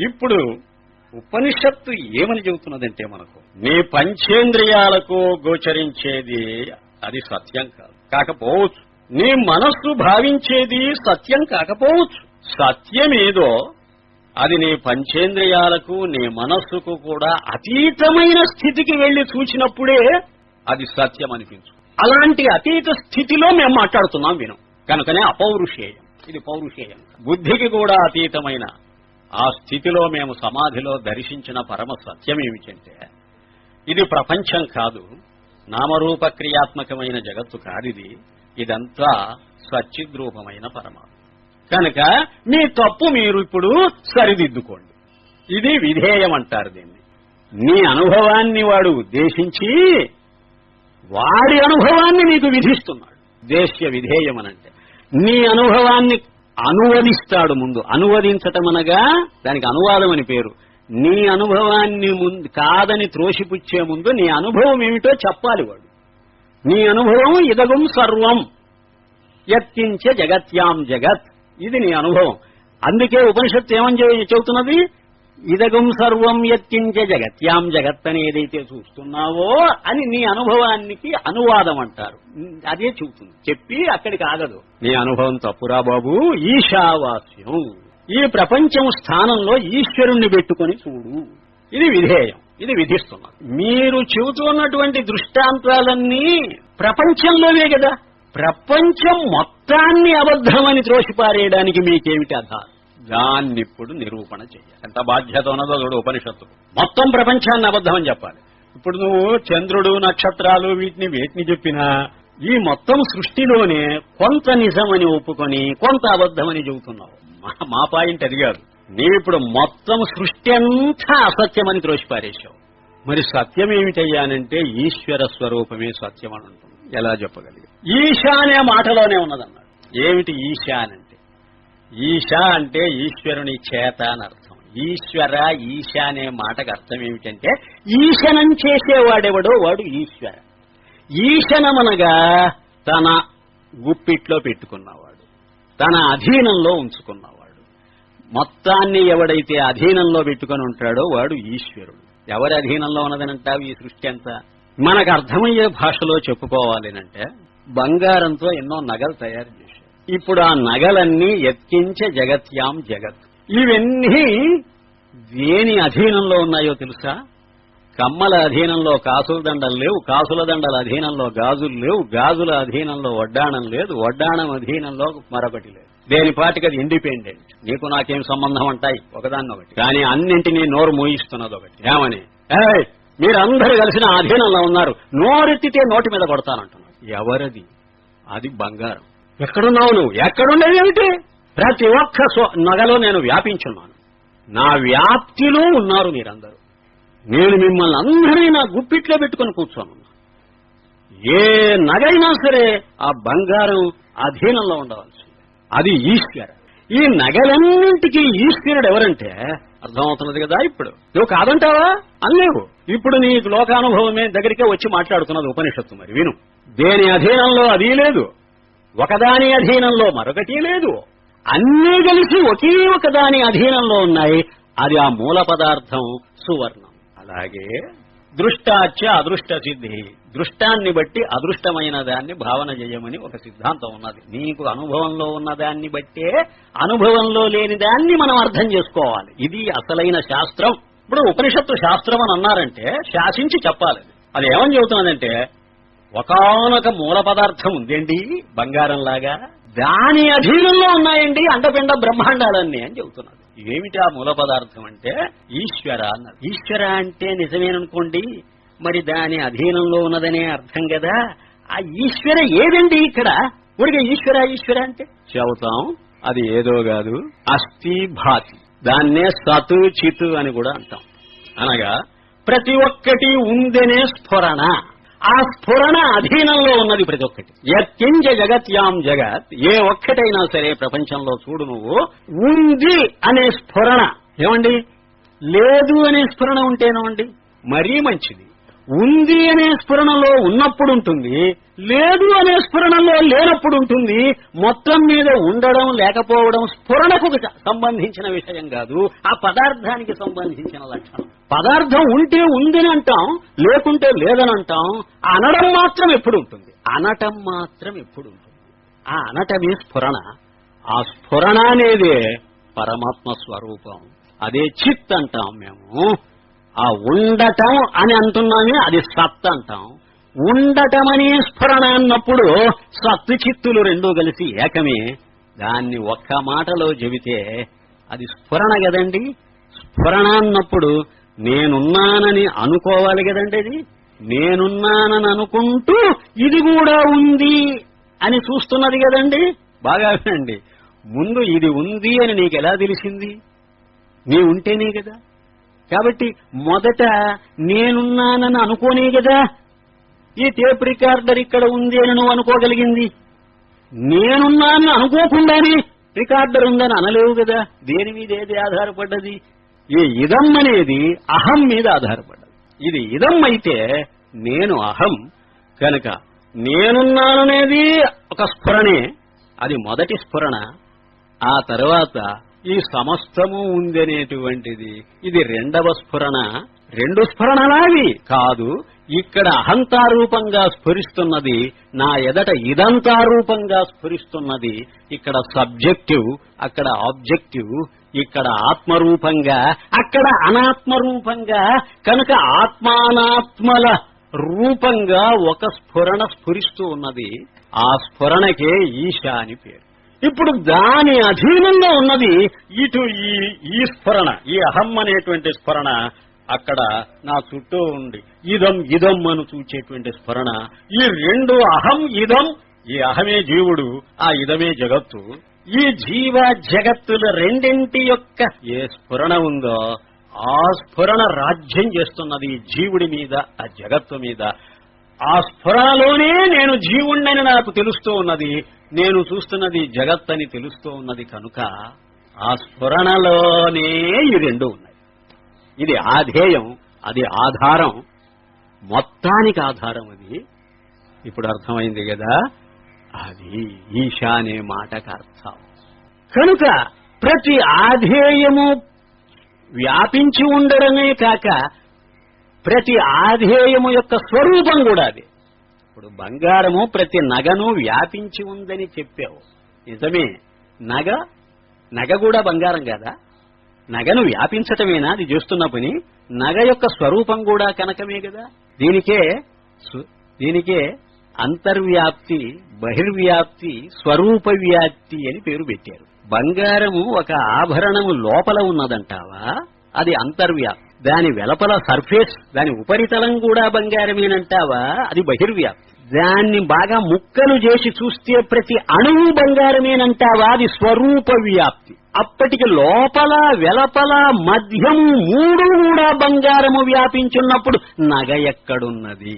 ఇప్పుడు ఉపనిషత్తు ఏమని చెబుతున్నదంటే మనకు నీ పంచేంద్రియాలకు గోచరించేది అది సత్యం కాకపోవచ్చు, నీ మనస్సు భావించేది సత్యం కాకపోవచ్చు. సత్యమేదో అది నీ పంచేంద్రియాలకు నీ మనస్సుకు కూడా అతీతమైన స్థితికి వెళ్లి చూసినప్పుడే అది సత్యం అనిపించు. అలాంటి అతీత స్థితిలో మేము మాట్లాడుతున్నాం విను. కనుకనే అపౌరుషేయం, ఇది పౌరుషేయం. బుద్ధికి కూడా అతీతమైన ఆ స్థితిలో మేము సమాధిలో దర్శించిన పరమ సత్యం ఏమిటంటే ఇది ప్రపంచం కాదు, నామరూప క్రియాత్మకమైన జగత్తు కాదిది, ఇదంతా సచ్చిద్రూపమైన పరమాత్మ. కనుక మీ తప్పు మీరు ఇప్పుడు సరిదిద్దుకోండి. ఇది విధేయం అంటారు దీన్ని. నీ అనుభవాన్ని వాడు ఉద్దేశించి వాడి అనుభవాన్ని నీకు విధిస్తున్నాడు. దేశ్య విధేయం అనంటే నీ అనుభవాన్ని అనువదిస్తాడు. ముందు అనువదించటం అనగా దానికి అనువాదం అని పేరు. నీ అనుభవాన్ని కాదని త్రోసిపుచ్చే ముందు నీ అనుభవం ఏమిటో చెప్పాలి వాడు. నీ అనుభవం ఇదగం సర్వం యత్కించ జగత్యాం జగత్, ఇది నీ అనుభవం. అందుకే ఉపనిషత్తు ఏమని చెబుతున్నది, ఇదగం సర్వం యత్కించ జగత్యాం జగత్ అని ఏదైతే చూస్తున్నావో అని నీ అనుభవానికి అనువాదం అంటారు. అదే చెబుతుంది. చెప్పి అక్కడికి ఆగదు. నీ అనుభవం తప్పురా బాబు, ఈశావాస్యం, ఈ ప్రపంచం స్థానంలో ఈశ్వరుణ్ణి పెట్టుకొని చూడు. ఇది విధేయం, ఇది విధిస్తున్నారు. మీరు చెబుతున్నటువంటి దృష్టాంతాలన్నీ ప్రపంచంలోనే కదా. ప్రపంచం మొత్తాన్ని అబద్ధమని త్రోసిపారేయడానికి మీకేమిటి ఆధారం? దాన్నిప్పుడు నిరూపణ చేయాలి. ఎంత బాధ్యత ఉన్నదో చూడు ఉపనిషత్తు. మొత్తం ప్రపంచాన్ని అబద్ధమని చెప్పాలి. ఇప్పుడు నువ్వు చంద్రుడు నక్షత్రాలు వీటిని చెప్పినా ఈ మొత్తం సృష్టిలోనే కొంత నిజమని ఒప్పుకొని కొంత అబద్ధమని చెబుతున్నావు. మా పాయింట్ అది కాదు. నీవిప్పుడు మొత్తం సృష్టి అంతా అసత్యమని త్రోసిపారేశావు. మరి సత్యం ఏమిటయ్యానంటే ఈశ్వర స్వరూపమే సత్యం అని ఉంటుంది. ఎలా చెప్పగలిగా? ఈశా అనే మాటలోనే ఉన్నదన్నాడు. ఏమిటి ఈశా అనంటే? ఈశా అంటే ఈశ్వరుని చేత అని అర్థం. ఈశ్వర ఈశా అనే మాటకు అర్థం ఏమిటంటే ఈశనం చేసేవాడెవడో వాడు ఈశ్వర. ఈశనమనగా తన గుప్పిట్లో పెట్టుకున్నవాడు, తన అధీనంలో ఉంచుకున్నవాడు. మొత్తాన్ని ఎవడైతే అధీనంలో పెట్టుకుని ఉంటాడో వాడు ఈశ్వరుడు. ఎవరి అధీనంలో ఉన్నదనంటావు ఈ సృష్టి అంతా? మనకు అర్థమయ్యే భాషలో చెప్పుకోవాలనంటే బంగారంతో ఎన్నో నగలు తయారు చేశారు. ఇప్పుడు ఆ నగలన్నీ యత్కించ జగత్యాం జగత్. ఇవన్నీ దేని అధీనంలో ఉన్నాయో తెలుసా? కమ్మల అధీనంలో కాసుల దండలు లేవు, కాసుల దండల అధీనంలో గాజులు లేవు, గాజుల అధీనంలో వడ్డాణం లేదు, వడ్డాణం అధీనంలో మరొకటి లేదు. దేని పాటికి అది ఇండిపెండెంట్. నీకు నాకేం సంబంధం అంటాయి ఒకదాన్నొకటి. కానీ అన్నింటినీ నోరు మూయిస్తున్నది ఒకటి. ఏమని? మీరందరూ కలిసిన అధీనంలో ఉన్నారు, నోరెత్తితే నోటి మీద కొడతానంటున్నారు. ఎవరది? అది బంగారం. ఎక్కడున్నావు నువ్వు? ఎక్కడుండేది ఏమిటి? ప్రతి ఒక్క నగలో నేను వ్యాపించున్నాను. నా వ్యాప్తిలో ఉన్నారు మీరందరూ. నేను మిమ్మల్ని అందరినీ నా గుప్పిట్లో పెట్టుకుని కూర్చోనున్నా. ఏ నగైనా సరే ఆ బంగారం అధీనంలో ఉండవలసింది. అది ఈశ్వర. ఈ నగలన్నింటికీ ఈశ్వరుడు ఎవరంటే అర్థమవుతున్నది కదా. ఇప్పుడు నువ్వు కాదంటావా? అనలేవు. ఇప్పుడు నీకు లోకానుభవమే దగ్గరికే వచ్చి మాట్లాడుతున్నది ఉపనిషత్తు. మరి విను. దేని అధీనంలో అది లేదు, ఒకదాని అధీనంలో మరొకటి లేదు, అన్నీ కలిసి ఒకే ఒకదాని అధీనంలో ఉన్నాయి. అది ఆ మూల పదార్థం సువర్ణం. అలాగే దృష్టాచ అదృష్ట సిద్ధి, దృష్టాన్ని బట్టి అదృష్టమైన దాన్ని భావన చేయమని ఒక సిద్ధాంతం ఉన్నది. నీకు అనుభవంలో ఉన్నదాన్ని బట్టే అనుభవంలో లేని దాన్ని మనం అర్థం చేసుకోవాలి. ఇది అసలైన శాస్త్రం. ఇప్పుడు ఉపనిషత్తు శాస్త్రం అని అన్నారంటే శాసించి చెప్పాలి. అది ఏమని చెబుతున్నదంటే ఒకానొక మూల పదార్థం ఉందండి బంగారంలాగా, దాని అధీనంలో ఉన్నాయండి అండపిండ బ్రహ్మాండాలన్నీ అని చెబుతున్నది. ఏమిటి ఆ మూల పదార్థం అంటే ఈశ్వర అన్నది. ఈశ్వర అంటే నిజమేననుకోండి, మరి దాని అధీనంలో ఉన్నదనే అర్థం కదా. ఆ ఈశ్వర ఏదండి ఇక్కడ? ఊరికే ఈశ్వర ఈశ్వర అంటే చెబుతాం. అది ఏదో కాదు, అస్థి భాతి. దాన్నే సతు చితు అని కూడా అంటాం. అనగా ప్రతి ఒక్కటి ఉందనే స్ఫురణ. ఆ స్ఫురణ అధీనంలో ఉన్నది ప్రతి ఒక్కటి. యత్కించ జగత్యాం జగత్, ఏ ఒక్కటైనా సరే ప్రపంచంలో చూడు నువ్వు, ఉంది అనే స్ఫురణ. ఏమండి? లేదు అనే స్ఫురణ ఉంటేనో అండి మరీ మంచిది. ఉంది అనే స్ఫురణలో ఉన్నప్పుడు ఉంటుంది, లేదు అనే స్ఫురణలో లేనప్పుడు ఉంటుంది. మొత్తం మీద ఉండడం లేకపోవడం స్ఫురణకు సంబంధించిన విషయం కాదు, ఆ పదార్థానికి సంబంధించిన లక్షణం. పదార్థం ఉంటే ఉందని అంటాం, లేకుంటే లేదని అంటాం. అనడం మాత్రం ఎప్పుడు ఉంటుంది, అనటం మాత్రం ఎప్పుడు ఉంటుంది. ఆ అనటమే స్ఫురణ. ఆ స్ఫురణ అనేదే పరమాత్మ స్వరూపం. అదే చిత్ అంటాం మేము. ఆ ఉండటం అని అంటున్నామే అది సత్ అంటాం. ఉండటం అనే స్ఫురణ అన్నప్పుడు సత్తు చిత్తులు రెండూ కలిసి ఏకమే. దాన్ని ఒక్క మాటలో చెబితే అది స్ఫురణ కదండి. స్ఫురణ అన్నప్పుడు నేనున్నానని అనుకోవాలి కదండి. అది నేనున్నానని అనుకుంటూ ఇది కూడా ఉంది అని చూస్తున్నది కదండి. బాగా వినండి, ముందు ఇది ఉంది అని నీకు ఎలా తెలిసింది? నీ ఉంటేనే కదా. కాబట్టి మొదట నేనున్నానని అనుకోనే కదా ఈ టేప్ రికార్డర్ ఇక్కడ ఉంది అని నువ్వు అనుకోగలిగింది. నేనున్నానని అనుకోకుండానే రికార్డర్ ఉందని అనలేవు కదా. దేని మీద ఏది ఆధారపడ్డది? ఈ ఇదం అనేది అహం మీద ఆధారపడ్డది. ఇది ఇదం అయితే నేను అహం కనుక నేనున్నాననేది ఒక స్ఫురణే. అది మొదటి స్ఫురణ. ఆ తర్వాత ఈ సమస్తము ఉందనేటువంటిది ఇది రెండవ స్ఫురణ. రెండు స్ఫురణలావి కాదు. ఇక్కడ అహంతారూపంగా స్ఫురిస్తున్నది, నా ఎదట ఇదంతారూపంగా స్ఫురిస్తున్నది. ఇక్కడ సబ్జెక్టివ్, అక్కడ ఆబ్జెక్టివ్. ఇక్కడ ఆత్మరూపంగా, అక్కడ అనాత్మరూపంగా. కనుక ఆత్మానాత్మల రూపంగా ఒక స్ఫురణ స్ఫురిస్తూ ఉన్నది. ఆ స్ఫురణకే ఈశ అని పేరు. ఇప్పుడు దాని అధీనంలో ఉన్నది ఇటు ఈ స్ఫురణ, ఈ అహం అనేటువంటి స్ఫురణ. అక్కడ నా చుట్టూ ఉండి ఇదం అని చూచేటువంటి స్ఫురణ. ఈ రెండు అహం ఇదం, ఈ అహమే జీవుడు, ఆ ఇదమే జగత్తు. ఈ జీవ జగత్తుల రెండింటి యొక్క ఏ స్ఫురణ ఉందో ఆ స్ఫురణ రాజ్యం చేస్తున్నది జీవుడి మీద, ఆ జగత్తు మీద. ఆ స్ఫురణలోనే నేను జీవుణ్ణని నాకు తెలుస్తూ ఉన్నది, నేను చూస్తున్నది జగత్ అని తెలుస్తూ ఉన్నది. కనుక ఆ స్ఫురణలోనే ఈ రెండు ఉన్నాయి. ఇది ఆధేయం, అది ఆధారం, మొత్తానికి ఆధారం. అది ఇప్పుడు అర్థమైంది కదా. అది ఈశ అనే మాటకు అర్థం. కనుక ప్రతి ఆధేయము వ్యాపించి ఉండడమే కాక ప్రతి ఆధేయము యొక్క స్వరూపం కూడా అది. ఇప్పుడు బంగారము ప్రతి నగను వ్యాపించి ఉందని చెప్పావు, నిజమే. నగ కూడా బంగారం కాదా? నగను వ్యాపించటమేనా అది చేస్తున్న పని? నగ యొక్క స్వరూపం కూడా కనకమే కదా. దీనికే అంతర్వ్యాప్తి, బహిర్వ్యాప్తి, స్వరూప వ్యాప్తి అని పేరు పెట్టారు. బంగారము ఒక ఆభరణము లోపల ఉన్నదంటావా, అది అంతర్వ్యాప్తి. దాని వెలపల సర్ఫేస్, దాని ఉపరితలం కూడా బంగారమేనంటావా, అది బహిర్వ్యాప్తి. దాన్ని బాగా ముక్కలు చేసి చూస్తే ప్రతి అణువు బంగారమేనంటావా, అది స్వరూప వ్యాప్తి. అప్పటికి లోపల వెలపల మధ్యము మూడు కూడా బంగారము వ్యాపించున్నప్పుడు నగ ఎక్కడున్నది?